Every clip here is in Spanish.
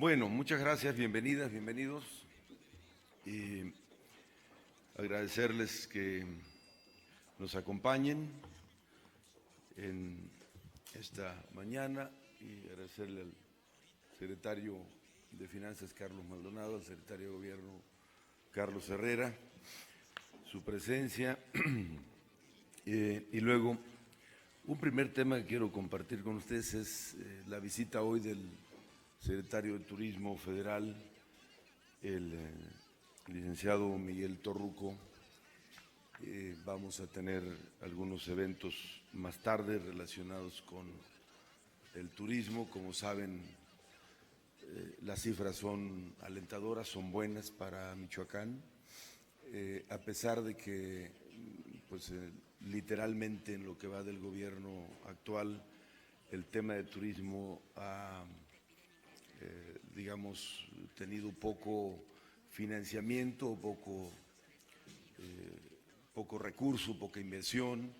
Bueno, muchas gracias, bienvenidas, bienvenidos. Y agradecerles que nos acompañen en esta mañana y agradecerle al secretario de Finanzas, Carlos Maldonado, al secretario de Gobierno, Carlos Herrera, su presencia. Y luego, un primer tema que quiero compartir con ustedes es la visita hoy del secretario de Turismo Federal, el licenciado Miguel Torruco. Vamos a tener algunos eventos más tarde relacionados con el turismo. Como saben, las cifras son alentadoras, son buenas para Michoacán, a pesar de que pues, literalmente en lo que va del gobierno actual, el tema de turismo ha digamos, tenido poco financiamiento, poco recurso, poca inversión.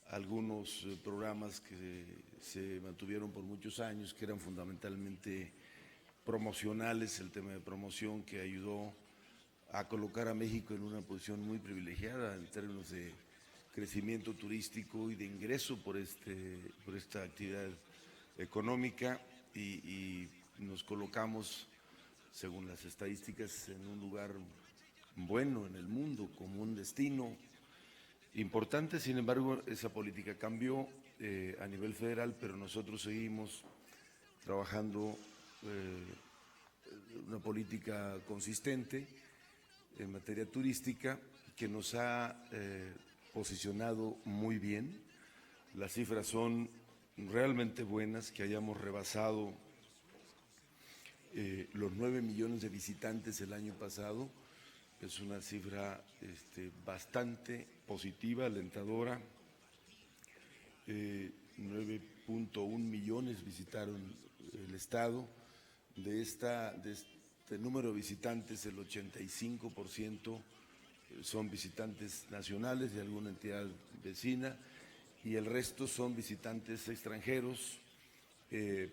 Algunos programas que se mantuvieron por muchos años, que eran fundamentalmente promocionales, el tema de promoción que ayudó a colocar a México en una posición muy privilegiada en términos de crecimiento turístico y de ingreso por esta actividad económica, y nos colocamos, según las estadísticas, en un lugar bueno en el mundo, como un destino importante. Sin embargo, esa política cambió a nivel federal, pero nosotros seguimos trabajando una política consistente en materia turística que nos ha posicionado muy bien. Las cifras son realmente buenas, que hayamos rebasado los 9 millones de visitantes el año pasado. Es una cifra bastante positiva, alentadora. 9.1 millones visitaron el estado. De este número de visitantes, el 85% son visitantes nacionales de alguna entidad vecina y el resto son visitantes extranjeros,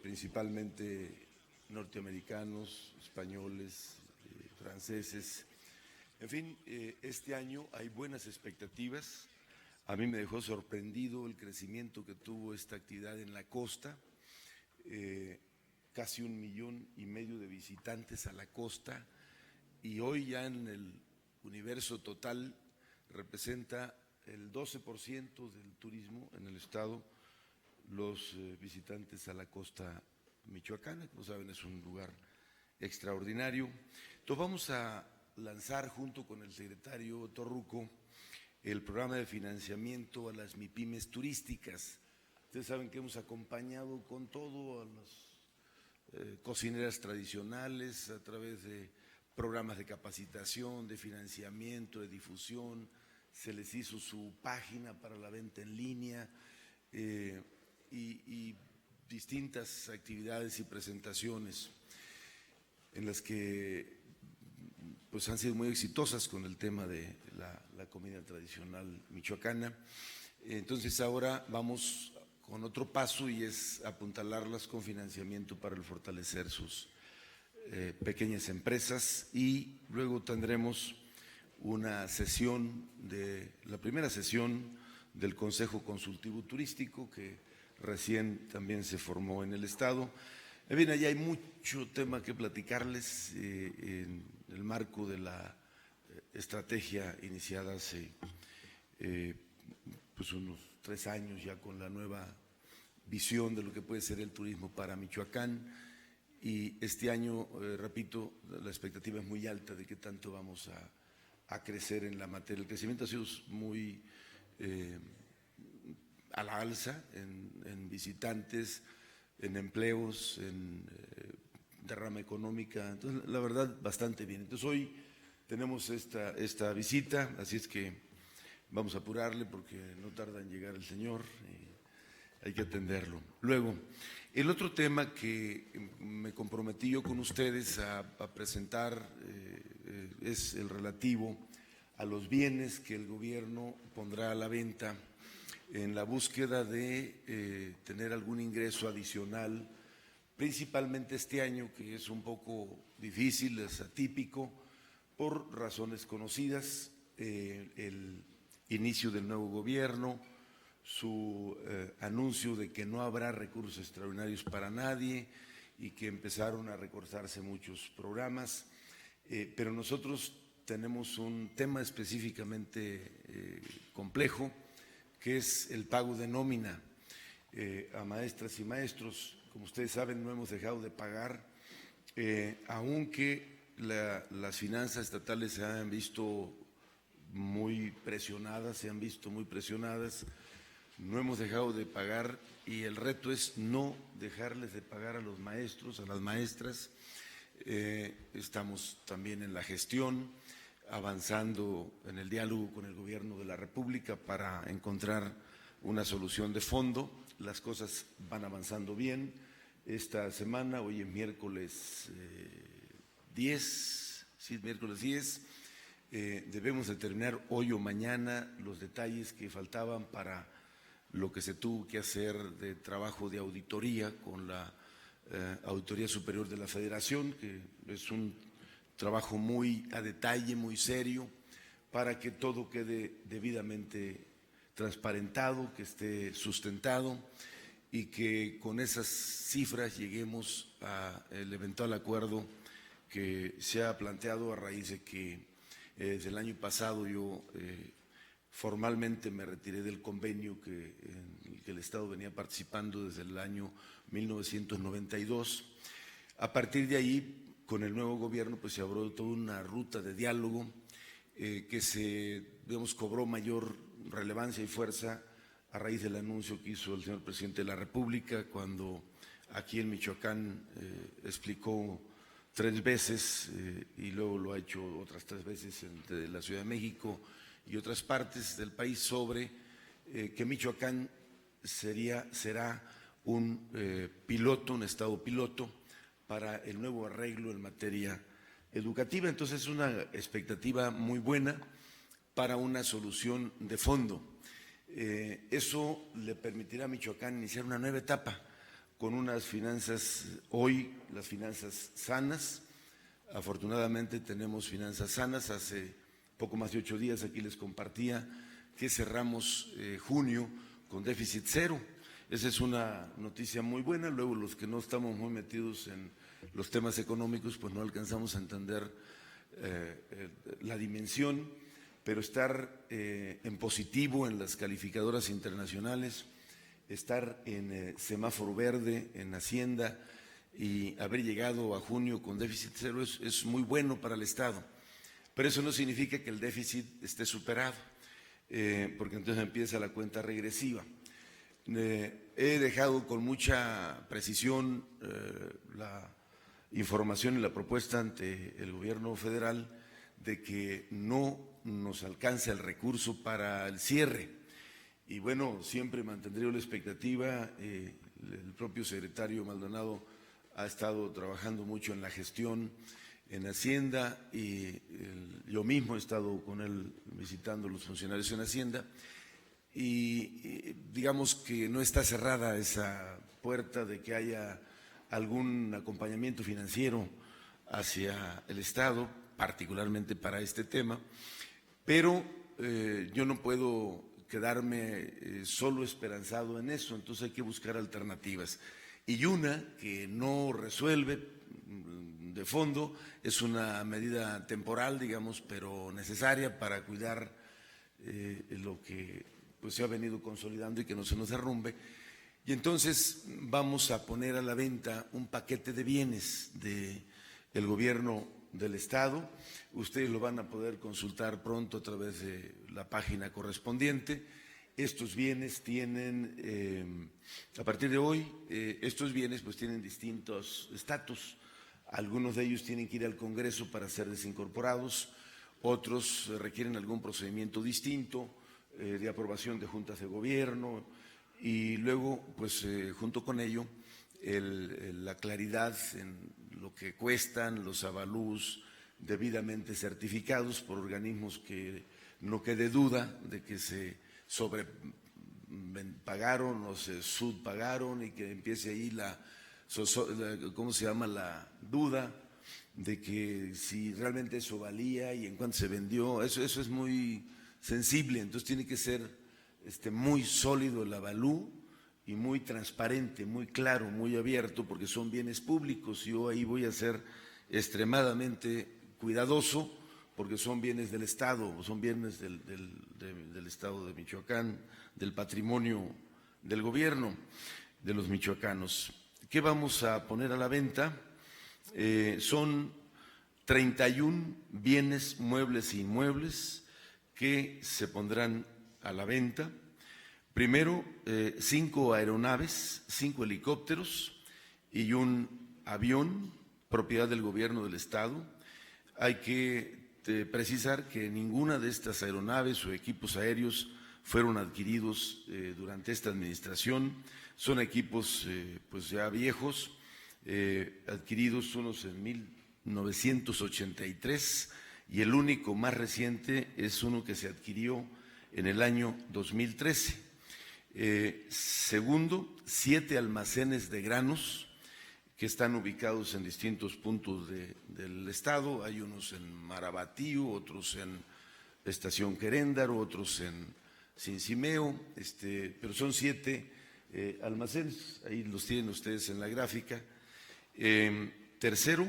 principalmente norteamericanos, españoles, franceses. En fin, este año hay buenas expectativas. A mí me dejó sorprendido el crecimiento que tuvo esta actividad en la costa. Casi 1,5 millones de visitantes a la costa, y hoy ya en el universo total representa el 12% del turismo en el estado, los visitantes a la costa michoacana. Como saben, es un lugar extraordinario. Entonces vamos a lanzar junto con el secretario Torruco el programa de financiamiento a las MIPYMES turísticas. Ustedes saben que hemos acompañado con todo a las cocineras tradicionales a través de programas de capacitación, de financiamiento, de difusión. Se les hizo su página para la venta en línea y distintas actividades y presentaciones en las que pues han sido muy exitosas con el tema de la comida tradicional michoacana. Entonces ahora vamos con otro paso, y es apuntalarlas con financiamiento para el fortalecer sus pequeñas empresas, y luego tendremos una sesión, la primera sesión del Consejo Consultivo Turístico, que recién también se formó en el estado. En fin, allá hay mucho tema que platicarles en el marco de la estrategia iniciada hace pues unos 3 años ya, con la nueva visión de lo que puede ser el turismo para Michoacán. Y este año, repito, la expectativa es muy alta de qué tanto vamos a crecer en la materia. El crecimiento ha sido muy a la alza en visitantes, en empleos, en derrama económica. Entonces, la verdad, bastante bien. Entonces, hoy tenemos esta visita, así es que vamos a apurarle porque no tarda en llegar el señor y hay que atenderlo. Luego, el otro tema que me comprometí yo con ustedes a presentar es el relativo a los bienes que el gobierno pondrá a la venta en la búsqueda de tener algún ingreso adicional principalmente este año, que es un poco difícil, es atípico, por razones conocidas, el inicio del nuevo gobierno, su anuncio de que no habrá recursos extraordinarios para nadie y que empezaron a recortarse muchos programas, pero nosotros tenemos un tema específicamente complejo, que es el pago de nómina a maestras y maestros. Como ustedes saben, no hemos dejado de pagar, aunque las finanzas estatales se han visto muy presionadas, no hemos dejado de pagar y el reto es no dejarles de pagar a los maestros, a las maestras. Estamos también en la gestión, avanzando en el diálogo con el Gobierno de la República para encontrar una solución de fondo. Las cosas van avanzando bien. Esta semana, hoy es miércoles 10, debemos de terminar hoy o mañana los detalles que faltaban para lo que se tuvo que hacer de trabajo de auditoría con la Auditoría Superior de la Federación, que es un trabajo muy a detalle, muy serio, para que todo quede debidamente transparentado, que esté sustentado y que con esas cifras lleguemos al eventual acuerdo que se ha planteado a raíz de que desde el año pasado yo formalmente me retiré del convenio en el que el Estado venía participando desde el año 1992. A partir de ahí, con el nuevo gobierno, pues se abrió toda una ruta de diálogo que cobró mayor relevancia y fuerza a raíz del anuncio que hizo el señor presidente de la República cuando aquí en Michoacán explicó 3 veces y luego lo ha hecho otras 3 veces entre la Ciudad de México y otras partes del país sobre que Michoacán será un piloto, un estado piloto para el nuevo arreglo en materia educativa. Entonces es una expectativa muy buena para una solución de fondo. Eso le permitirá a Michoacán iniciar una nueva etapa con unas finanzas, hoy las finanzas sanas. Afortunadamente tenemos finanzas sanas. Hace poco más de 8 días aquí les compartía que cerramos junio con déficit cero. Esa es una noticia muy buena. Luego los que no estamos muy metidos en los temas económicos pues no alcanzamos a entender la dimensión, pero estar en positivo en las calificadoras internacionales, estar en semáforo verde en Hacienda y haber llegado a junio con déficit cero es muy bueno para el Estado. Pero eso no significa que el déficit esté superado, porque entonces empieza la cuenta regresiva. He dejado con mucha precisión la información y la propuesta ante el gobierno federal de que no nos alcanza el recurso para el cierre. Y bueno, siempre mantendré la expectativa. El propio secretario Maldonado ha estado trabajando mucho en la gestión en Hacienda y yo mismo he estado con él visitando los funcionarios en Hacienda y digamos que no está cerrada esa puerta de que haya algún acompañamiento financiero hacia el Estado, particularmente para este tema, pero yo no puedo quedarme solo esperanzado en eso, entonces hay que buscar alternativas. Y una que no resuelve de fondo es una medida temporal, digamos, pero necesaria para cuidar lo que pues, se ha venido consolidando y que no se nos derrumbe. Y entonces vamos a poner a la venta un paquete de bienes del gobierno del Estado. Ustedes lo van a poder consultar pronto a través de la página correspondiente. Estos bienes tienen, a partir de hoy, estos bienes pues tienen distintos estatus. Algunos de ellos tienen que ir al Congreso para ser desincorporados, otros requieren algún procedimiento distinto de aprobación de juntas de gobierno y luego, pues junto con ello, la claridad en lo que cuestan los avalúos debidamente certificados por organismos que no quede duda de que se sobrepagaron o se subpagaron y que empiece ahí la ¿cómo se llama?, la duda de que si realmente eso valía y en cuánto se vendió. Eso es muy sensible, entonces tiene que ser muy sólido el avalú y muy transparente, muy claro, muy abierto, porque son bienes públicos. Yo ahí voy a ser extremadamente cuidadoso, porque son bienes del Estado, son bienes del Estado de Michoacán, del patrimonio del gobierno de los michoacanos. ¿Qué vamos a poner a la venta? Son 31 bienes muebles e inmuebles que se pondrán a la venta. Primero, 5 aeronaves, 5 helicópteros y un avión, propiedad del gobierno del Estado. Hay que precisar que ninguna de estas aeronaves o equipos aéreos fueron adquiridos durante esta administración. Son equipos pues ya viejos, adquiridos unos en 1983 y el único más reciente es uno que se adquirió en el año 2013. Segundo, 7 almacenes de granos que están ubicados en distintos puntos del estado. Hay unos en Marabatío, otros en Estación Queréndaro, otros en Cincimeo, pero son 7 almacenes, ahí los tienen ustedes en la gráfica. Tercero,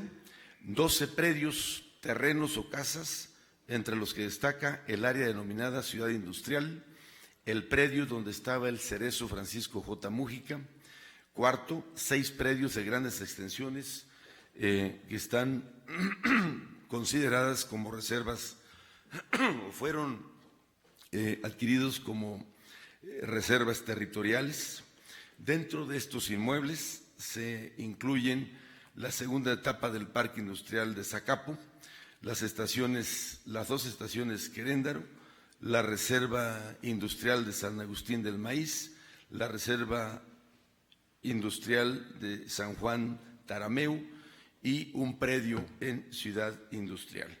12 predios, terrenos o casas, entre los que destaca el área denominada Ciudad Industrial, el predio donde estaba el Cerezo Francisco J. Mújica. Cuarto, 6 predios de grandes extensiones que están consideradas como reservas o fueron adquiridos como reservas territoriales. Dentro de estos inmuebles se incluyen la segunda etapa del Parque Industrial de Zacapo, las 2 estaciones Queréndaro, la Reserva Industrial de San Agustín del Maíz, la Reserva Industrial de San Juan Tarameu y un predio en Ciudad Industrial.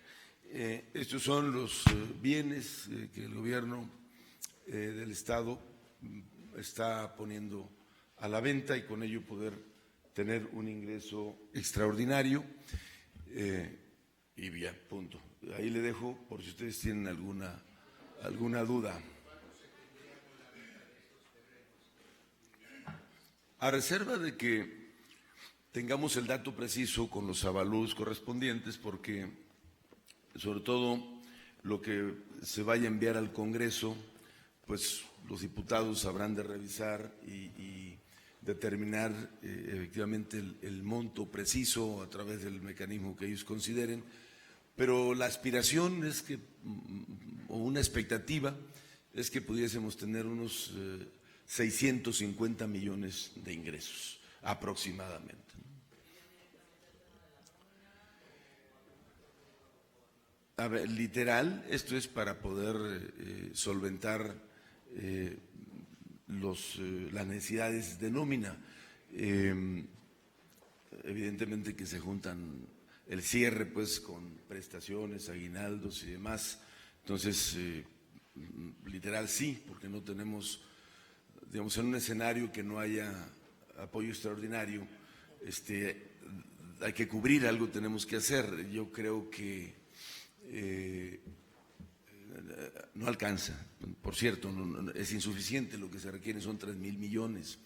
Estos son los bienes que el gobierno del Estado está poniendo a la venta y con ello poder tener un ingreso extraordinario. Y ya, punto. Ahí le dejo por si ustedes tienen alguna duda. A reserva de que tengamos el dato preciso con los avalúos correspondientes, porque sobre todo lo que se vaya a enviar al Congreso, pues los diputados habrán de revisar y determinar efectivamente el monto preciso a través del mecanismo que ellos consideren, pero la aspiración es que, o una expectativa, es que pudiésemos tener unos 650 millones de ingresos aproximadamente. A ver, literal, esto es para poder solventar las necesidades de nómina. Evidentemente que se juntan el cierre pues con prestaciones, aguinaldos y demás. Entonces, literal sí, porque no tenemos, digamos, en un escenario que no haya apoyo extraordinario, hay que cubrir algo, tenemos que hacer. Yo creo que no alcanza, por cierto, es insuficiente, lo que se requiere son 3,000 millones.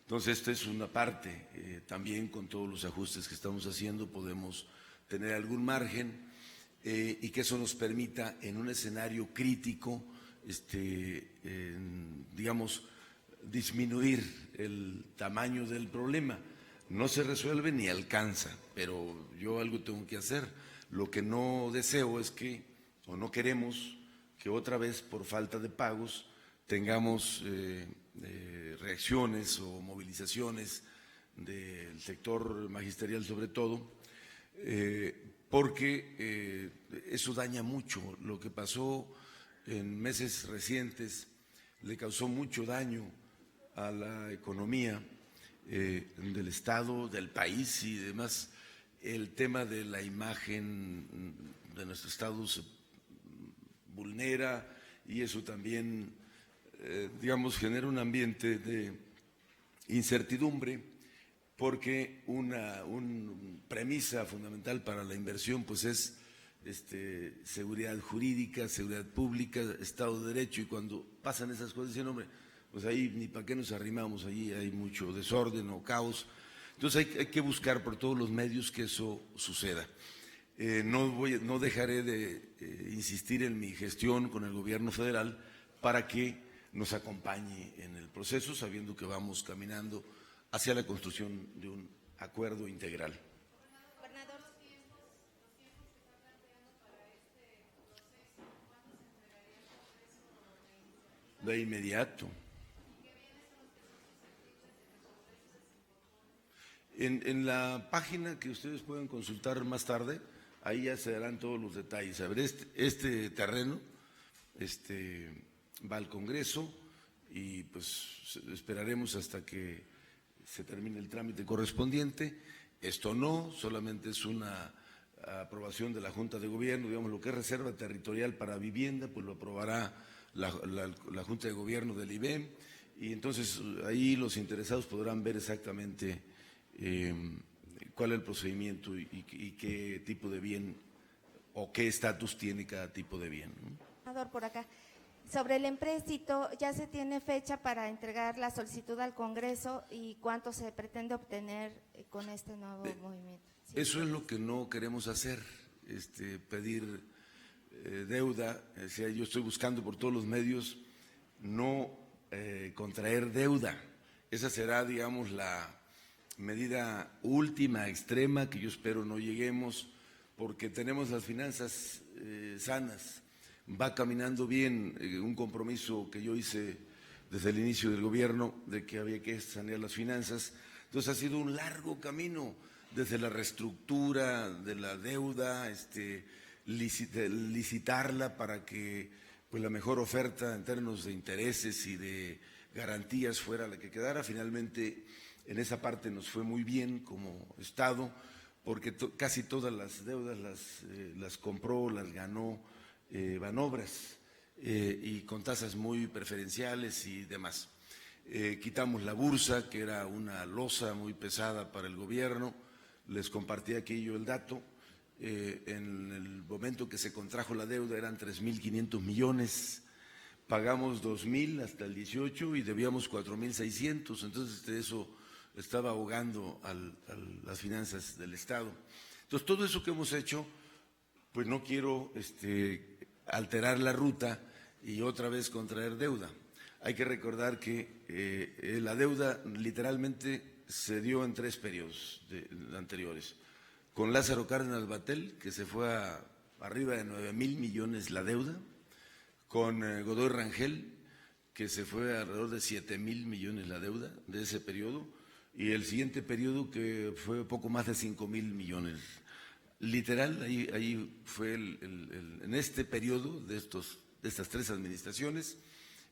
Entonces, esta es una parte, también con todos los ajustes que estamos haciendo podemos tener algún margen y que eso nos permita en un escenario crítico, digamos, disminuir el tamaño del problema. No se resuelve ni alcanza, pero yo algo tengo que hacer. Lo que no deseo es que, o no queremos, que otra vez por falta de pagos tengamos reacciones o movilizaciones del sector magisterial sobre todo, porque eso daña mucho. Lo que pasó en meses recientes le causó mucho daño a la economía del Estado, del país y demás. El tema de la imagen de nuestro Estado se vulnera y eso también, digamos, genera un ambiente de incertidumbre porque una premisa fundamental para la inversión pues es seguridad jurídica, seguridad pública, Estado de Derecho, y cuando pasan esas cosas dicen, hombre, pues ahí ni para qué nos arrimamos, allí hay mucho desorden o caos. Entonces hay que buscar por todos los medios que eso suceda. No dejaré de insistir en mi gestión con el gobierno federal para que nos acompañe en el proceso, sabiendo que vamos caminando hacia la construcción de un acuerdo integral. Gobernador, de inmediato. En la página que ustedes pueden consultar más tarde, ahí ya se darán todos los detalles. A ver, este terreno va al Congreso y pues esperaremos hasta que se termine el trámite correspondiente. Esto no, solamente es una aprobación de la Junta de Gobierno, digamos, lo que es reserva territorial para vivienda, pues lo aprobará la Junta de Gobierno del IBEM, y entonces ahí los interesados podrán ver exactamente cuál es el procedimiento y qué tipo de bien o qué estatus tiene cada tipo de bien, ¿no? por acá. Sobre el empréstito, ¿ya se tiene fecha para entregar la solicitud al Congreso y cuánto se pretende obtener con este nuevo movimiento? Sí. Eso es lo que no queremos hacer, pedir deuda. O sea, yo estoy buscando por todos los medios no contraer deuda. Esa será, digamos, la medida última, extrema, que yo espero no lleguemos, porque tenemos las finanzas sanas. Va caminando bien, un compromiso que yo hice desde el inicio del gobierno de que había que sanear las finanzas. Entonces ha sido un largo camino desde la reestructura de la deuda, licitarla para que pues la mejor oferta en términos de intereses y de garantías fuera la que quedara. Finalmente en esa parte nos fue muy bien como Estado, porque casi todas las deudas las compró, las ganó Banobras, y con tasas muy preferenciales y demás. Quitamos la bursa, que era una losa muy pesada para el gobierno. Les compartí aquí yo el dato. En el momento que se contrajo la deuda eran 3.500 millones, pagamos 2.000 hasta el 18 y debíamos 4.600, entonces eso estaba ahogando a las finanzas del Estado. Entonces todo eso que hemos hecho, pues no quiero alterar la ruta y otra vez contraer deuda. Hay que recordar que la deuda literalmente se dio en 3 periodos anteriores. Con Lázaro Cárdenas Batel, que se fue a arriba de 9.000 millones la deuda, con Godoy Rangel, que se fue a alrededor de 7.000 millones la deuda de ese periodo, y el siguiente periodo que fue poco más de 5.000 millones. Literal, ahí fue en este periodo de estas 3 administraciones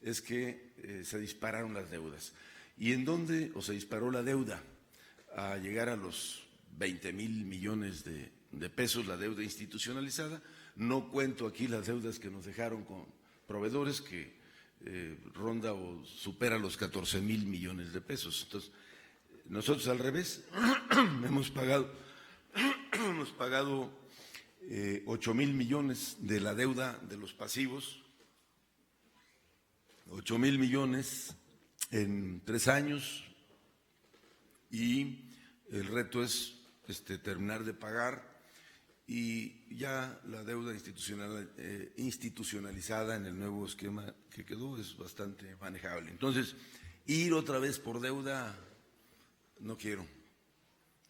es que se dispararon las deudas. ¿Y en dónde se disparó la deuda? A llegar a los 20.000 millones de pesos, la deuda institucionalizada. No cuento aquí las deudas que nos dejaron con proveedores, que ronda o supera los 14.000 millones de pesos. Entonces, nosotros al revés hemos pagado 8.000 millones de la deuda de los pasivos, 8.000 millones en 3 años, y el reto es terminar de pagar, y ya la deuda institucionalizada en el nuevo esquema que quedó es bastante manejable. Entonces, ir otra vez por deuda no quiero,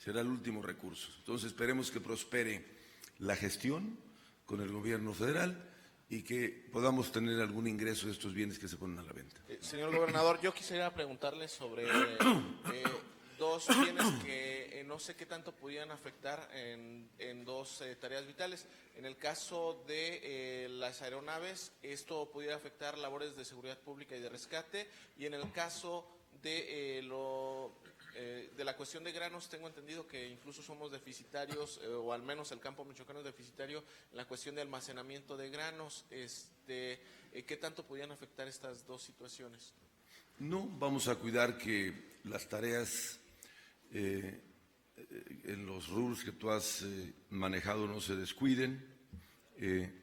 será el último recurso. Entonces esperemos que prospere la gestión con el gobierno federal y que podamos tener algún ingreso de estos bienes que se ponen a la venta. Señor gobernador, yo quisiera preguntarle sobre 2 bienes que no sé qué tanto pudieran afectar en 2 tareas vitales. En el caso de las aeronaves, esto pudiera afectar labores de seguridad pública y de rescate, y en el caso de la cuestión de granos, tengo entendido que incluso somos deficitarios, o al menos el campo michoacano es deficitario en la cuestión de almacenamiento de granos. ¿Qué tanto podrían afectar estas 2 situaciones? No, vamos a cuidar que las tareas en los rules que tú has manejado no se descuiden.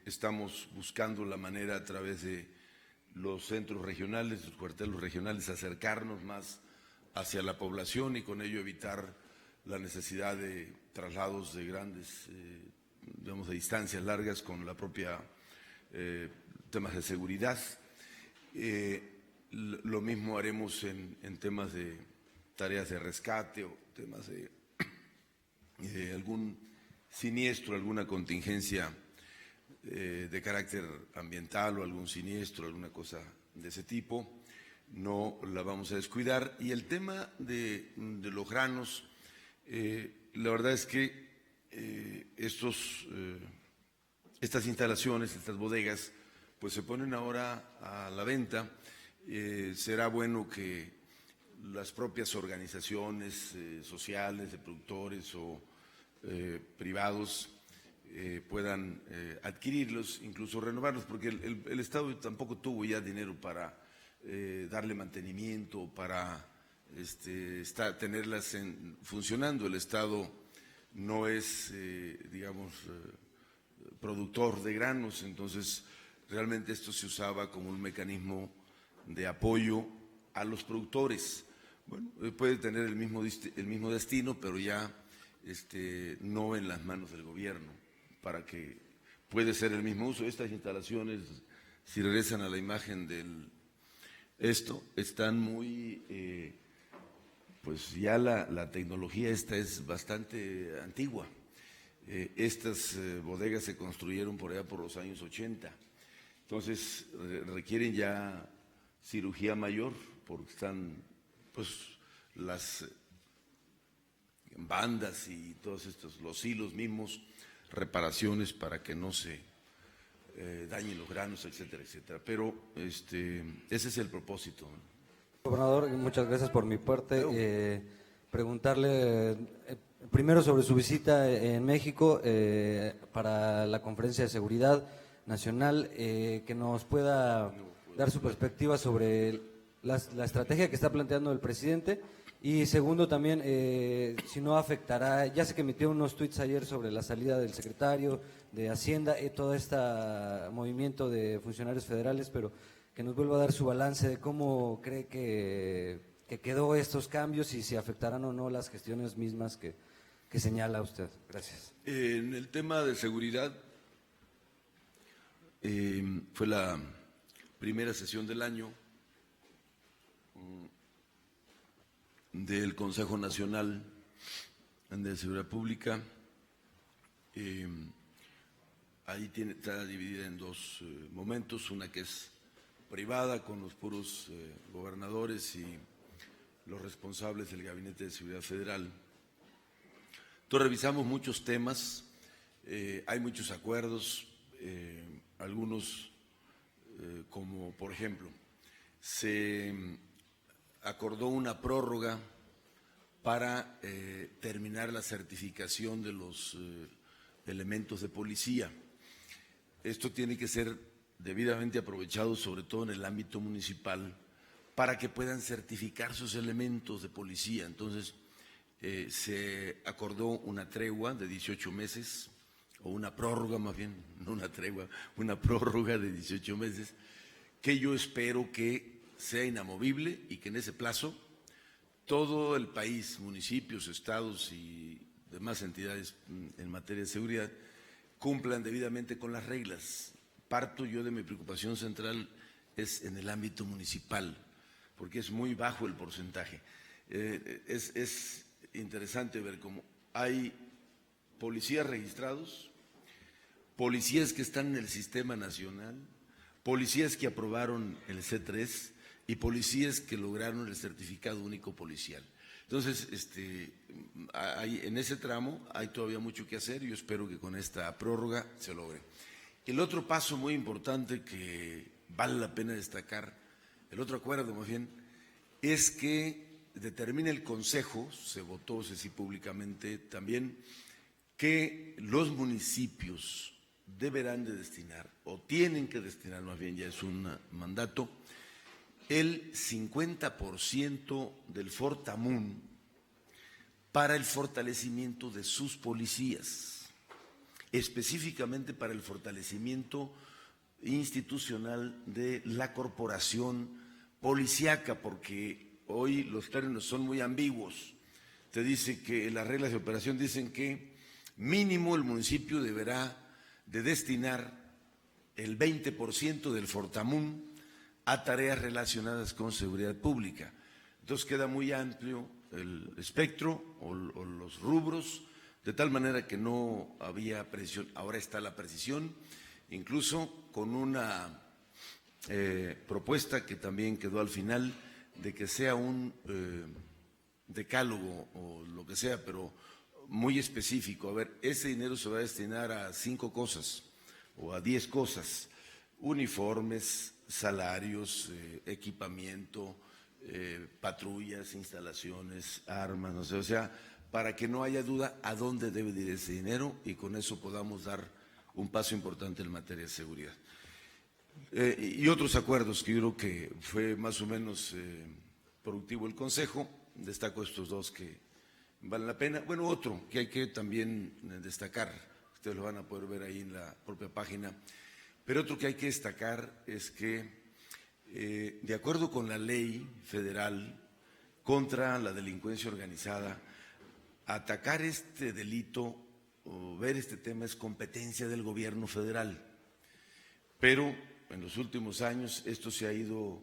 Estamos buscando la manera a través de los centros regionales, los cuarteles regionales, acercarnos más hacia la población y con ello evitar la necesidad de traslados de grandes, digamos, de distancias largas con la propia temas de seguridad. Lo mismo haremos en temas de tareas de rescate o temas de algún siniestro, alguna contingencia de carácter ambiental o algún siniestro, alguna cosa de ese tipo, no la vamos a descuidar. Y el tema de los granos, la verdad es que estas instalaciones, estas bodegas, pues se ponen ahora a la venta. Será bueno que las propias organizaciones sociales, de productores o privados puedan adquirirlos, incluso renovarlos, porque el Estado tampoco tuvo ya dinero para darle mantenimiento, para tenerlas funcionando. El Estado no es, digamos, productor de granos, entonces realmente esto se usaba como un mecanismo de apoyo a los productores. Bueno, puede tener el mismo destino, pero ya no en las manos del gobierno, para que puede ser el mismo uso. Estas instalaciones, si regresan a la imagen están muy, pues ya la tecnología esta es bastante antigua. Estas bodegas se construyeron por allá por los años 80, entonces requieren ya cirugía mayor, porque están pues las bandas y todos los hilos mismos, reparaciones para que no se dañen los granos, etcétera, etcétera. Pero ese es el propósito. Gobernador, muchas gracias por mi parte. Preguntarle primero sobre su visita en México para la Conferencia de Seguridad Nacional, que nos pueda dar su perspectiva sobre la estrategia que está planteando el presidente. Y segundo también, si no afectará, ya sé que emitió unos tuits ayer sobre la salida del secretario de Hacienda y todo este movimiento de funcionarios federales, pero que nos vuelva a dar su balance de cómo cree que quedó estos cambios y si afectarán o no las gestiones mismas que señala usted. Gracias. En el tema de seguridad, fue la primera sesión del año del Consejo Nacional de Seguridad Pública. Ahí está dividida en dos momentos, una que es privada con los puros gobernadores y los responsables del Gabinete de Seguridad Federal. Entonces revisamos muchos temas, hay muchos acuerdos, algunos como por ejemplo, se acordó una prórroga para terminar la certificación de los elementos de policía. Esto tiene que ser debidamente aprovechado, sobre todo en el ámbito municipal, para que puedan certificar sus elementos de policía. Entonces, se acordó una tregua de 18 meses, o una prórroga más bien, no una tregua, una prórroga de 18 meses, que yo espero que sea inamovible y que en ese plazo todo el país, municipios, estados y demás entidades en materia de seguridad, cumplan debidamente con las reglas. Parto yo de mi preocupación central es en el ámbito municipal, porque es muy bajo el porcentaje. Es interesante ver cómo hay policías registrados, policías que están en el sistema nacional, policías que aprobaron el C3 y policías que lograron el certificado único policial. Entonces, en ese tramo hay todavía mucho que hacer y yo espero que con esta prórroga se logre. El otro paso muy importante que vale la pena destacar, el otro acuerdo más bien, es que determina el Consejo, se votó, sí públicamente también, que los municipios deberán de destinar, o tienen que destinar más bien, ya es un mandato, el 50% del Fortamun para el fortalecimiento de sus policías, específicamente para el fortalecimiento institucional de la corporación policíaca, porque hoy los términos son muy ambiguos. Te dice que las reglas de operación dicen que mínimo el municipio deberá de destinar el 20% del Fortamun a tareas relacionadas con seguridad pública. Entonces queda muy amplio el espectro o los rubros, de tal manera que no había precisión. Ahora está la precisión, incluso con una propuesta que también quedó al final de que sea un decálogo o lo que sea, pero muy específico. A ver, ese dinero se va a destinar a 5 cosas o a 10 cosas: uniformes, salarios, equipamiento, patrullas, instalaciones, armas, no sé, o sea, para que no haya duda a dónde debe ir ese dinero y con eso podamos dar un paso importante en materia de seguridad. Y otros acuerdos que yo creo que fue más o menos productivo el Consejo. Destaco estos 2 que valen la pena. Bueno, otro que hay que también destacar, ustedes lo van a poder ver ahí en la propia página, pero otro que hay que destacar es que de acuerdo con la ley federal contra la delincuencia organizada, atacar este delito o ver este tema es competencia del gobierno federal, pero en los últimos años esto se ha ido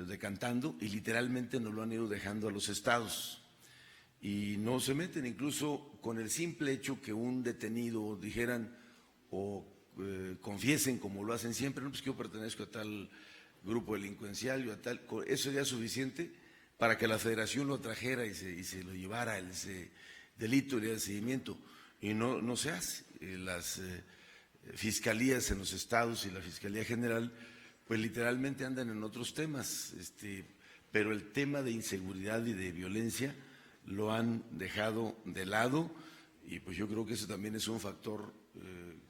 decantando y literalmente nos lo han ido dejando a los estados y no se meten, incluso con el simple hecho que un detenido dijeran o confiesen, como lo hacen siempre, no, pues que yo pertenezco a tal grupo delincuencial o a tal, eso ya es suficiente para que la federación lo trajera y se lo llevara ese delito y le diera seguimiento, y no se hace. Las fiscalías en los estados y la Fiscalía General pues literalmente andan en otros temas, pero el tema de inseguridad y de violencia lo han dejado de lado y pues yo creo que eso también es un factor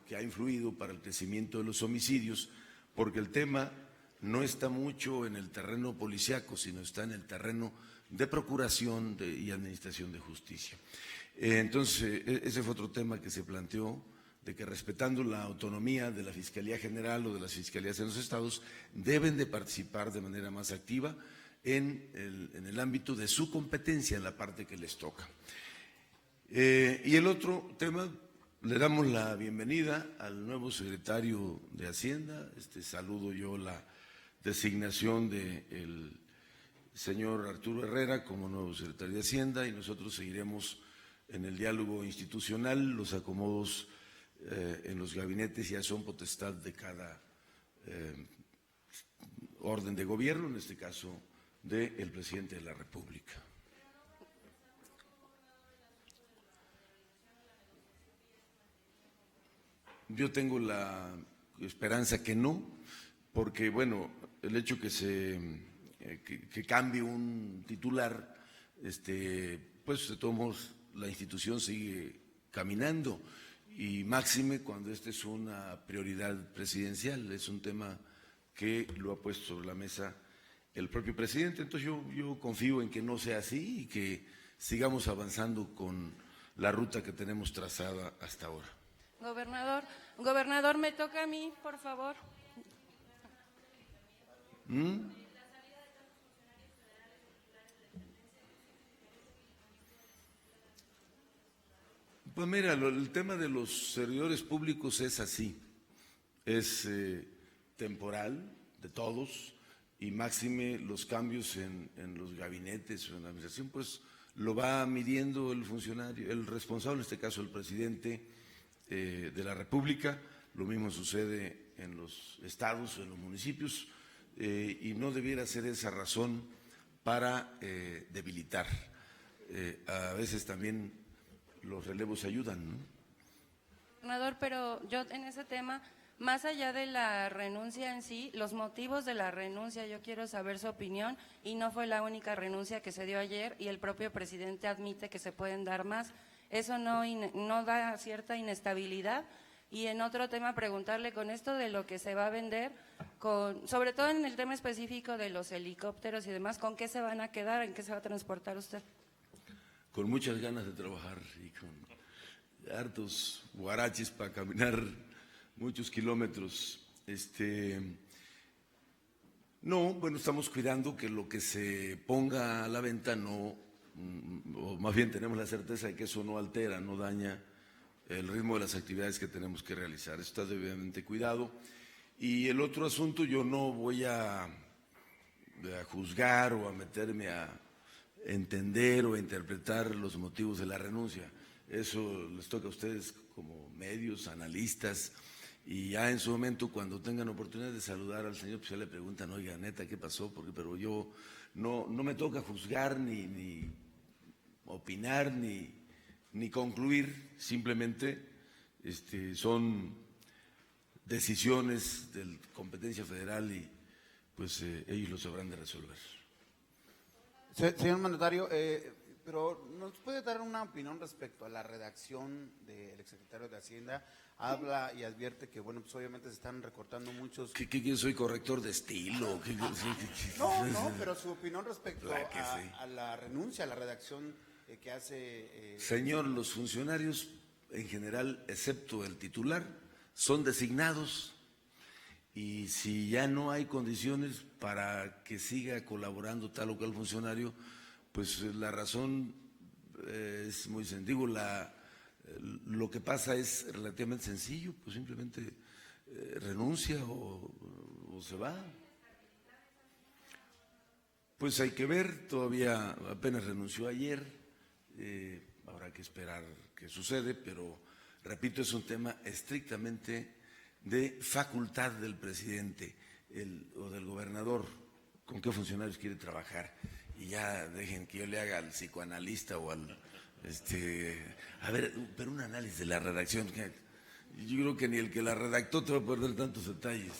que ha influido para el crecimiento de los homicidios, porque el tema no está mucho en el terreno policiaco, sino está en el terreno de procuración y administración de justicia. Entonces, ese fue otro tema que se planteó, de que respetando la autonomía de la Fiscalía General o de las fiscalías en los estados, deben de participar de manera más activa en el ámbito de su competencia, en la parte que les toca. Y el otro tema, le damos la bienvenida al nuevo secretario de Hacienda. Saludo yo la designación del señor Arturo Herrera como nuevo secretario de Hacienda y nosotros seguiremos en el diálogo institucional. Los acomodos en los gabinetes ya son potestad de cada orden de gobierno, en este caso del presidente de la República. Yo tengo la esperanza que no, porque bueno, el hecho que cambie un titular, pues de todos modos la institución sigue caminando y máxime cuando esta es una prioridad presidencial, es un tema que lo ha puesto sobre la mesa el propio presidente. Entonces yo confío en que no sea así y que sigamos avanzando con la ruta que tenemos trazada hasta ahora. Gobernador, me toca a mí, por favor. Pues mira, el tema de los servidores públicos es así, es temporal de todos y máxime los cambios en los gabinetes o en la administración, pues lo va midiendo el funcionario, el responsable, en este caso el presidente de la República. Lo mismo sucede en los estados, en los municipios, y no debiera ser esa razón para debilitar. A veces también los relevos ayudan, ¿no? Gobernador, pero yo en ese tema, más allá de la renuncia en sí, los motivos de la renuncia, yo quiero saber su opinión, y no fue la única renuncia que se dio ayer, y el propio presidente admite que se pueden dar más. Eso no da cierta inestabilidad. Y en otro tema, preguntarle con esto de lo que se va a vender, sobre todo en el tema específico de los helicópteros y demás, ¿con qué se van a quedar? ¿En qué se va a transportar usted? con muchas ganas de trabajar y con hartos guaraches para caminar muchos kilómetros. No, bueno, estamos cuidando que lo que se ponga a la venta no, o más bien tenemos la certeza de que eso no altera, no daña el ritmo de las actividades que tenemos que realizar. Eso está debidamente cuidado. Y el otro asunto, yo no voy a juzgar o a meterme a entender o a interpretar los motivos de la renuncia. Eso les toca a ustedes como medios, analistas, y ya en su momento, cuando tengan oportunidad de saludar al señor, pues ya le preguntan, oiga, neta, ¿qué pasó? Pero yo no me toca juzgar, ni opinar, ni concluir, simplemente son decisiones de competencia federal y pues ellos lo sabrán de resolver. Señor mandatario, pero ¿nos puede dar una opinión respecto a la redacción del exsecretario de Hacienda? Habla y advierte que, bueno, pues obviamente se están recortando muchos… ¿Qué soy corrector de estilo? No, pero su opinión respecto sí. a la renuncia, a la redacción que hace… Señor, los funcionarios en general, excepto el titular, son designados, y si ya no hay condiciones para que siga colaborando tal o cual funcionario, pues la razón es muy sencilla. Lo que pasa es relativamente sencillo, pues simplemente renuncia o se va. Pues hay que ver, todavía apenas renunció ayer, habrá que esperar qué sucede, pero repito, es un tema estrictamente de facultad del presidente o del gobernador, con qué funcionarios quiere trabajar, y ya dejen que yo le haga al psicoanalista o al… a ver, pero un análisis de la redacción, yo creo que ni el que la redactó te va a perder tantos detalles.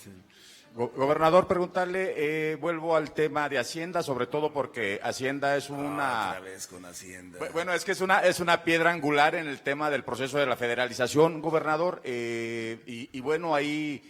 Gobernador, preguntarle, vuelvo al tema de Hacienda, sobre todo porque Hacienda es una… Otra vez con Hacienda. Bueno, es que es una piedra angular en el tema del proceso de la federalización, gobernador, y bueno, ahí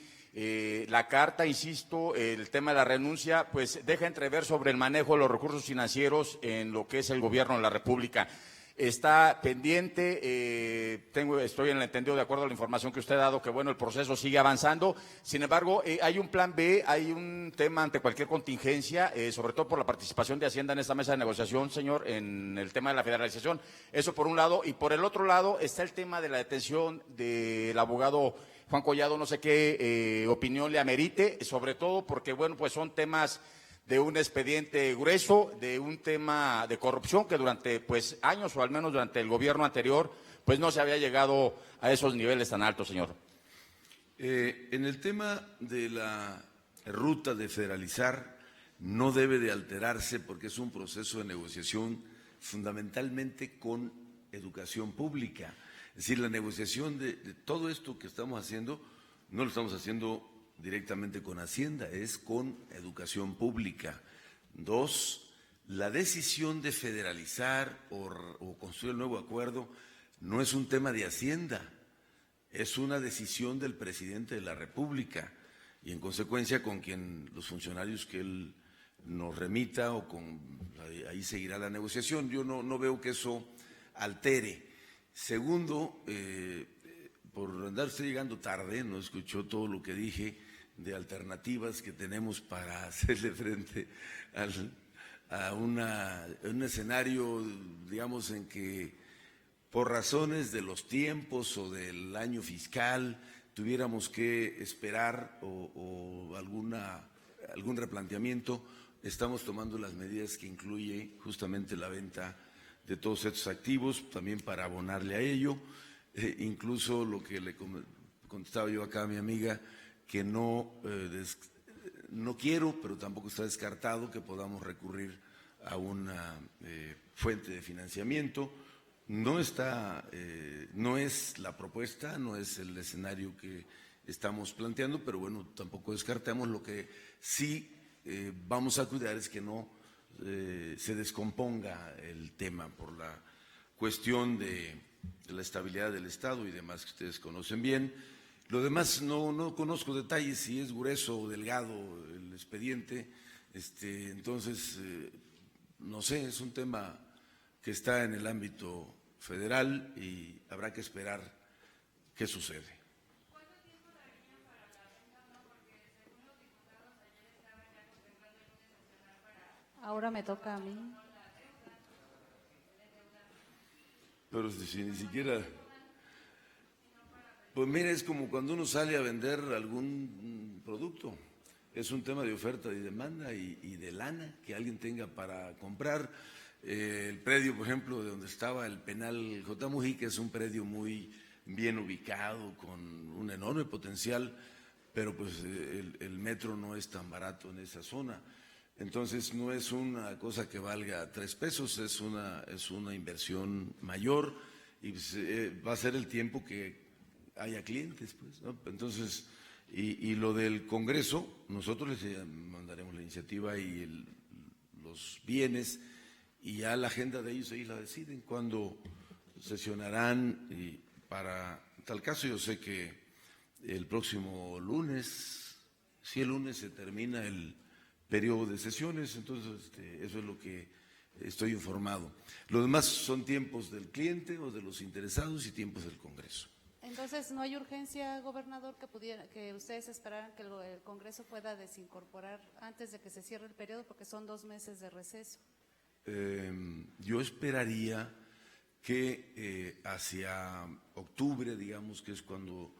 la carta, insisto, el tema de la renuncia, pues deja entrever sobre el manejo de los recursos financieros en lo que es el gobierno de la República. Está pendiente, estoy en el entendido, de acuerdo a la información que usted ha dado, que bueno, el proceso sigue avanzando. Sin embargo, hay un plan B, hay un tema ante cualquier contingencia, sobre todo por la participación de Hacienda en esta mesa de negociación, señor, en el tema de la federalización. Eso por un lado, y por el otro lado está el tema de la detención del abogado Juan Collado. No sé qué opinión le amerite, sobre todo porque, bueno, pues son temas de un expediente grueso, de un tema de corrupción que durante pues años, o al menos durante el gobierno anterior, pues no se había llegado a esos niveles tan altos, señor. En el tema de la ruta de federalizar, no debe de alterarse porque es un proceso de negociación fundamentalmente con educación pública. Es decir, la negociación de todo esto que estamos haciendo, no lo estamos haciendo directamente con Hacienda, es con educación pública. 2, la decisión de federalizar o construir el nuevo acuerdo no es un tema de Hacienda, es una decisión del presidente de la República, y en consecuencia con quien los funcionarios que él nos remita, o ahí seguirá la negociación. Yo no veo que eso altere. Segundo, por andar usted llegando tarde, no escuchó todo lo que dije de alternativas que tenemos para hacerle frente a un escenario, digamos, en que por razones de los tiempos o del año fiscal tuviéramos que esperar o algún replanteamiento. Estamos tomando las medidas que incluye justamente la venta de todos estos activos, también para abonarle a ello. Incluso lo que le contestaba yo acá a mi amiga, que no quiero, pero tampoco está descartado que podamos recurrir a una fuente de financiamiento. No es la propuesta, no es el escenario que estamos planteando, pero bueno, tampoco descartamos. Lo que sí vamos a cuidar es que no se descomponga el tema por la cuestión de la estabilidad del Estado y demás que ustedes conocen bien. Lo demás no conozco detalles, si es grueso o delgado el expediente, entonces no sé, es un tema que está en el ámbito federal y habrá que esperar qué sucede. Ahora me toca a mí. Pero si ni siquiera… Pues mira, es como cuando uno sale a vender algún producto. Es un tema de oferta y demanda y de lana que alguien tenga para comprar. El predio, por ejemplo, de donde estaba el penal J. Mujica, es un predio muy bien ubicado, con un enorme potencial, pero pues el metro no es tan barato en esa zona. Entonces no es una cosa que valga 3 pesos, es una inversión mayor y pues, va a ser el tiempo que haya clientes, pues, ¿no? Entonces, y lo del Congreso, nosotros les mandaremos la iniciativa y los bienes, y ya la agenda de ellos la deciden cuándo sesionarán, y para tal caso yo sé que el próximo lunes, si el lunes se termina el periodo de sesiones, entonces eso es lo que estoy informado. Lo demás son tiempos del cliente o de los interesados y tiempos del Congreso. Entonces, ¿no hay urgencia, gobernador, que ustedes esperaran que el Congreso pueda desincorporar antes de que se cierre el periodo, porque son 2 meses de receso? Yo esperaría que hacia octubre, digamos, que es cuando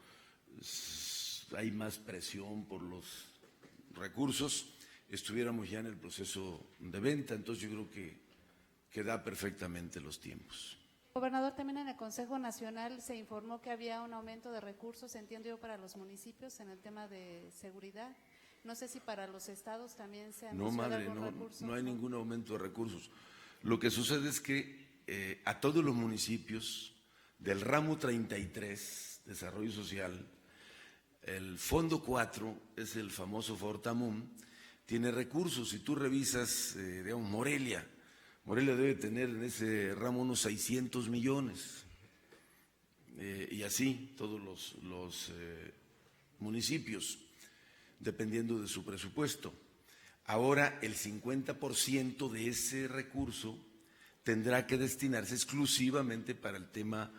hay más presión por los recursos, estuviéramos ya en el proceso de venta. Entonces yo creo que da perfectamente los tiempos. Gobernador, también en el Consejo Nacional se informó que había un aumento de recursos, entiendo yo, para los municipios en el tema de seguridad. No sé si para los estados también se anunció No, madre, algún no, recurso. no hay ningún aumento de recursos. Lo que sucede es que a todos los municipios del ramo 33, Desarrollo Social, el Fondo 4, es el famoso Fortamun, tiene recursos. Si tú revisas, digamos, Morelia debe tener en ese ramo unos 600 millones, y así todos los municipios, dependiendo de su presupuesto. Ahora el 50% de ese recurso tendrá que destinarse exclusivamente para el tema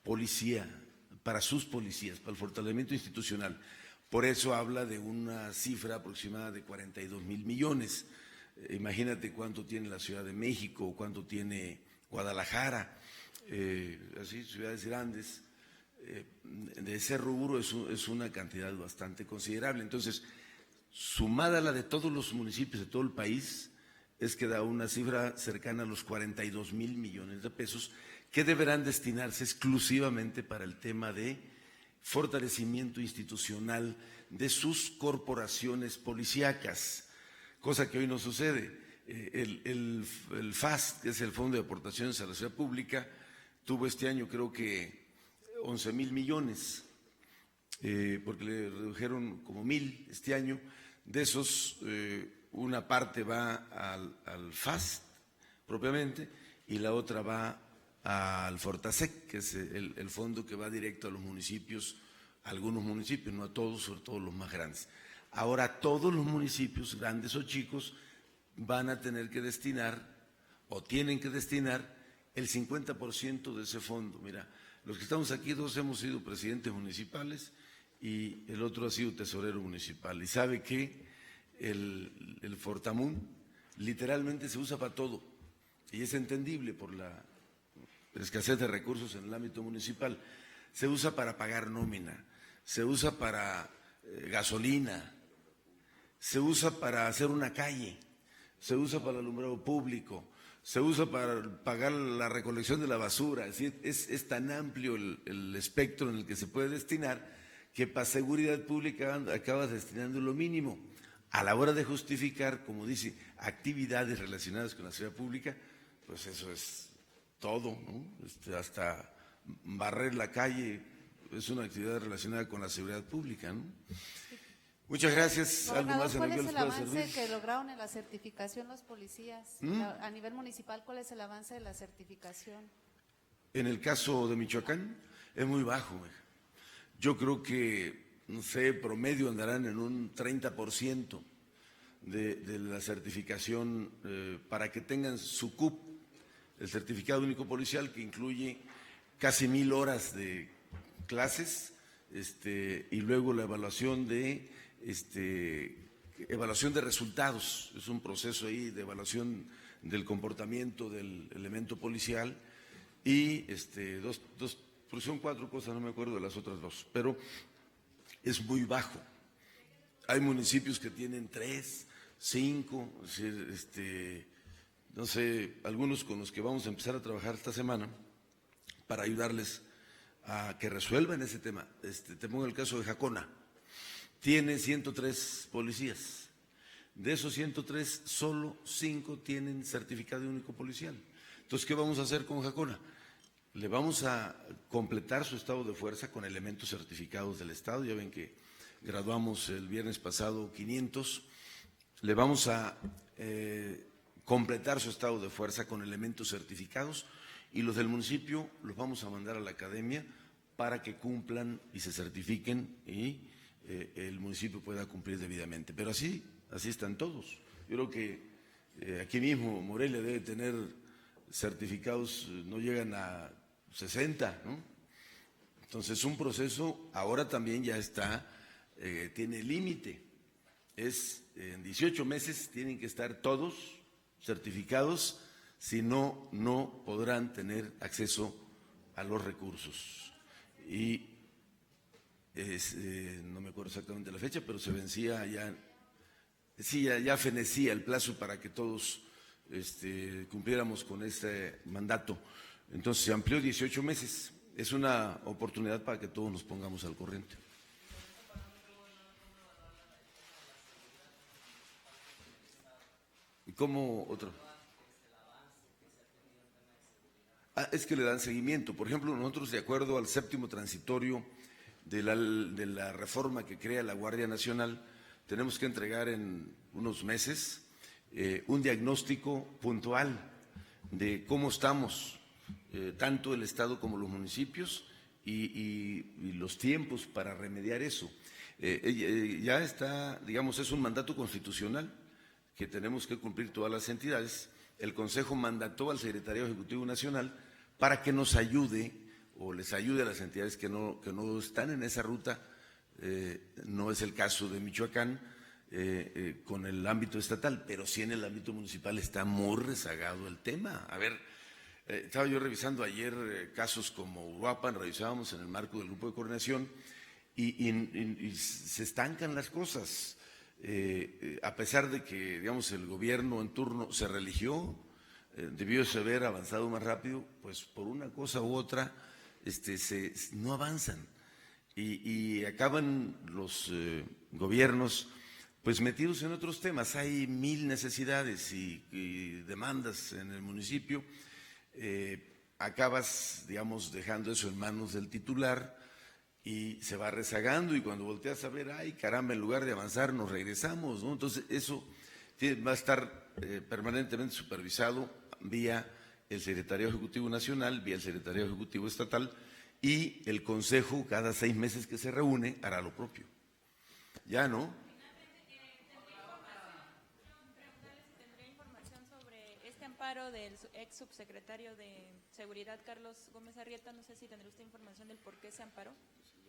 policía, para sus policías, para el fortalecimiento institucional. Por eso habla de una cifra aproximada de 42,000 millones. Imagínate cuánto tiene la Ciudad de México, cuánto tiene Guadalajara, así ciudades grandes. De ese rubro es una cantidad bastante considerable. Entonces, sumada a la de todos los municipios de todo el país, es que da una cifra cercana a los 42,000 millones de pesos que deberán destinarse exclusivamente para el tema de fortalecimiento institucional de sus corporaciones policíacas, cosa que hoy no sucede. El FAST, que es el Fondo de Aportaciones a la Seguridad Pública, tuvo este año creo que 11,000 millones, porque le redujeron como 1,000 este año. De esos, una parte va al FAST propiamente y la otra va al Fortasec, que es el fondo que va directo a los municipios, a algunos municipios, no a todos, sobre todo los más grandes. Ahora todos los municipios, grandes o chicos, van a tener que destinar o tienen que destinar el 50% de ese fondo. Mira, los que estamos aquí, 2 hemos sido presidentes municipales y el otro ha sido tesorero municipal. Y sabe que el Fortamun literalmente se usa para todo y es entendible por la escasez de recursos en el ámbito municipal. Se usa para pagar nómina, se usa para gasolina, se usa para hacer una calle, se usa para el alumbrado público, se usa para pagar la recolección de la basura. Es decir, es tan amplio el espectro en el que se puede destinar que para seguridad pública acabas destinando lo mínimo. A la hora de justificar, como dice, actividades relacionadas con la seguridad pública, pues eso es todo, ¿no? Hasta barrer la calle es una actividad relacionada con la seguridad pública, ¿no? Muchas gracias. ¿Algo más en ¿Cuál lo que es les el pueda avance servir? que lograron en la certificación los policías? A nivel municipal, ¿cuál es el avance de la certificación? En el caso de Michoacán es muy bajo. Yo creo que, no sé, promedio andarán en un 30% de la certificación para que tengan su CUP, el certificado único policial, que incluye casi 1000 horas de clases, y luego la evaluación de resultados. Es un proceso ahí de evaluación del comportamiento del elemento policial y pues son 4 cosas, no me acuerdo de las otras 2, pero es muy bajo. Hay municipios que tienen 3, 5, es decir, no sé, algunos con los que vamos a empezar a trabajar esta semana para ayudarles a que resuelvan ese tema. Te pongo el caso de Jacona. Tiene 103 policías. De esos 103, solo 5 tienen certificado único policial. Entonces, ¿qué vamos a hacer con Jacona? Le vamos a completar su estado de fuerza con elementos certificados del Estado. Ya ven que graduamos el viernes pasado 500. Le vamos a completar su estado de fuerza con elementos certificados, y los del municipio los vamos a mandar a la academia para que cumplan y se certifiquen y el municipio pueda cumplir debidamente. Pero así están todos. Yo creo que aquí mismo Morelia debe tener certificados, no llegan a 60, ¿no? Entonces, un proceso ahora también ya está, tiene límite. En 18 meses tienen que estar todos certificados, si no, no podrán tener acceso a los recursos. Y no me acuerdo exactamente la fecha, pero se vencía ya, sí, ya fenecía el plazo para que todos cumpliéramos con este mandato. Entonces se amplió 18 meses. Es una oportunidad para que todos nos pongamos al corriente. ¿Y cómo otro? Es que le dan seguimiento. Por ejemplo, nosotros, de acuerdo al 7º transitorio de la reforma que crea la Guardia Nacional, tenemos que entregar en unos meses un diagnóstico puntual de cómo estamos, tanto el Estado como los municipios, y los tiempos para remediar eso. Ya está, digamos, es un mandato constitucional que tenemos que cumplir todas las entidades. El Consejo mandató al Secretariado Ejecutivo Nacional para que nos ayude o les ayude a las entidades que no están en esa ruta. No es el caso de Michoacán con el ámbito estatal, pero sí en el ámbito municipal está muy rezagado el tema. A ver, estaba yo revisando ayer casos como Uruapan, revisábamos en el marco del grupo de coordinación y se estancan las cosas. A pesar de que, digamos, el gobierno en turno se religió, debió haber avanzado más rápido, pues por una cosa u otra no avanzan y acaban los gobiernos pues metidos en otros temas. Hay 1000 necesidades y demandas en el municipio, acabas, digamos, dejando eso en manos del titular y se va rezagando, y cuando volteas a ver, ay caramba, en lugar de avanzar nos regresamos, ¿no? Entonces eso va a estar permanentemente supervisado vía el Secretariado Ejecutivo Nacional, vía el Secretariado Ejecutivo Estatal, y el Consejo cada 6 meses que se reúne hará lo propio. ¿Ya no? ¿Tendría información sobre este amparo del ex subsecretario de Seguridad, Carlos Gómez Arrieta? No sé si tendrá usted información del por qué se amparó.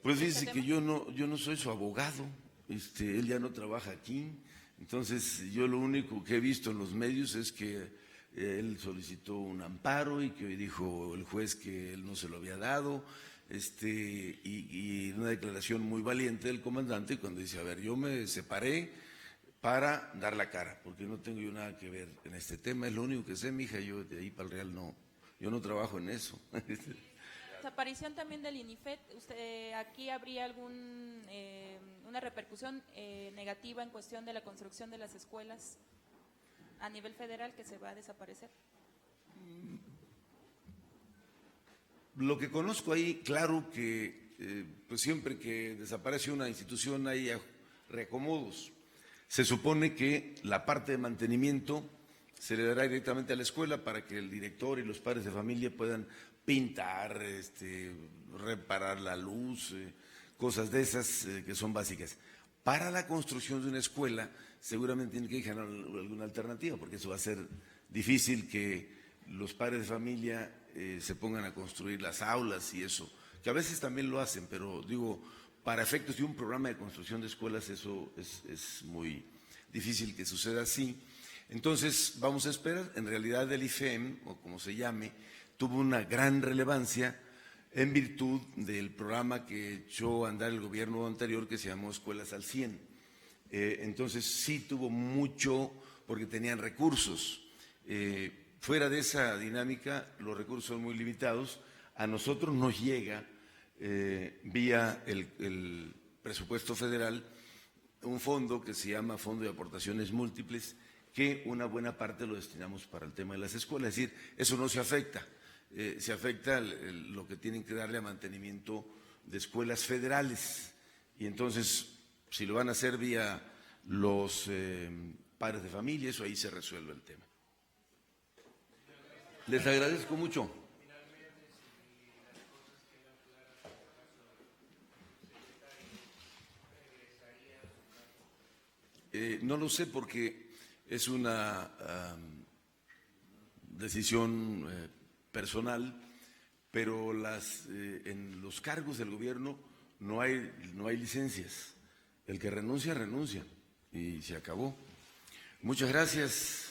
Pues dice que yo no soy su abogado, él ya no trabaja aquí, entonces yo lo único que he visto en los medios es que él solicitó un amparo y que hoy dijo el juez que él no se lo había dado, y una declaración muy valiente del comandante cuando dice, a ver, yo me separé para dar la cara, porque no tengo yo nada que ver en este tema, es lo único que sé, mija, yo de ahí para el Real yo no trabajo en eso. Desaparición también del INIFET, ¿aquí habría una repercusión negativa en cuestión de la construcción de las escuelas a nivel federal, que se va a desaparecer? Lo que conozco ahí, claro que pues siempre que desaparece una institución hay reacomodos. Se supone que la parte de mantenimiento se le dará directamente a la escuela para que el director y los padres de familia puedan pintar, reparar la luz, cosas de esas que son básicas. Para la construcción de una escuela seguramente tiene que generar alguna alternativa, porque eso va a ser difícil que los padres de familia se pongan a construir las aulas y eso, que a veces también lo hacen, pero digo, para efectos de un programa de construcción de escuelas eso es muy difícil que suceda así. Entonces, vamos a esperar. En realidad el IFEM, o como se llame, tuvo una gran relevancia en virtud del programa que echó a andar el gobierno anterior que se llamó Escuelas al 100. Entonces, sí tuvo mucho porque tenían recursos. Fuera de esa dinámica, los recursos son muy limitados. A nosotros nos llega, vía el presupuesto federal, un fondo que se llama Fondo de Aportaciones Múltiples, que una buena parte lo destinamos para el tema de las escuelas. Es decir, eso no se afecta. Se afecta lo que tienen que darle a mantenimiento de escuelas federales. Y entonces, si lo van a hacer vía los padres de familia, eso ahí se resuelve el tema. Les agradezco mucho. No lo sé porque es una decisión personal, pero en los cargos del gobierno no hay licencias. El que renuncia, renuncia y se acabó. Muchas gracias.